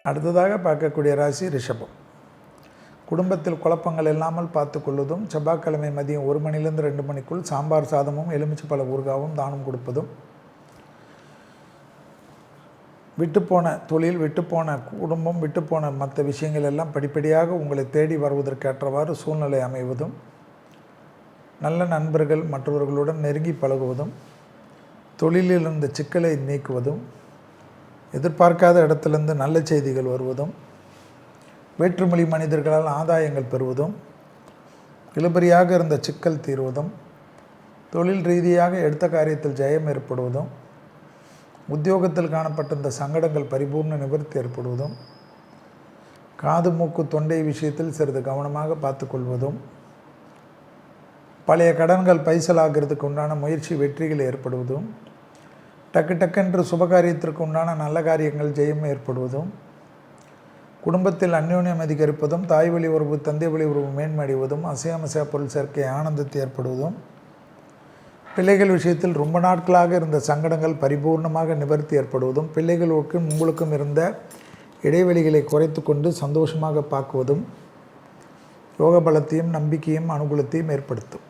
அடுத்ததாக பார்க்கக்கூடிய ராசி ரிஷபம். குடும்பத்தில் குழப்பங்கள் இல்லாமல் பார்த்து கொள்வதும், செவ்வாய்க்கிழமை மதியம் 1 மணிலேருந்து 2 மணிக்குள் சாம்பார் சாதமும் எலுமிச்சைப்பழ ஊறுகாவும் தானம் கொடுப்பதும், விட்டுப்போன தொழில், விட்டுப்போன குடும்பம், விட்டுப்போன மற்ற விஷயங்கள் எல்லாம் படிப்படியாக உங்களை தேடி வருவதற்கேற்றவாறு சூழ்நிலை அமைவதும், நல்ல நண்பர்கள் மற்றவர்களுடன் நெருங்கி பழகுவதும், தொழிலில் இருந்த சிக்கலை நீக்குவதும், எதிர்பார்க்காத இடத்திலிருந்து நல்ல செய்திகள் வருவதும், வேற்றுமொழி மனிதர்களால் ஆதாயங்கள் பெறுவதும், இழுபறியாக இருந்த சிக்கல் தீர்வதும், தொழில் ரீதியாக எடுத்த காரியத்தில் ஜெயம் ஏற்படுவதும், உத்தியோகத்தில் காணப்பட்ட இந்த சங்கடங்கள் பரிபூர்ண நிவர்த்தி ஏற்படுவதும், காது மூக்கு தொண்டை விஷயத்தில் சிறிது கவனமாக பார்த்து கொள்வதும், பழைய கடன்கள் பைசலாகிறதுக்கு உண்டான முயற்சி வெற்றிகள் ஏற்படுவதும், டக்குன்று சுபகாரியத்திற்கு உண்டான நல்ல காரியங்கள் ஜெயம் ஏற்படுவதும், குடும்பத்தில் அந்யோன்யம் அதிகரிப்பதும், தாய் வழி உறவு தந்தை வழி உறவு மேன்மடைவதும், அசையா பொருள் சேர்க்கை ஆனந்தத்தை ஏற்படுவதும், பிள்ளைகள் விஷயத்தில் ரொம்ப நாட்களாக இருந்த சங்கடங்கள் பரிபூர்ணமாக நிவர்த்தி ஏற்படுவதும், பிள்ளைகளுக்கும் உங்களுக்கும் இருந்த இடைவெளிகளை குறைத்து கொண்டு சந்தோஷமாக பார்க்குவதும் யோக பலத்தையும் நம்பிக்கையும் அனுகூலத்தையும் ஏற்படுத்தும்.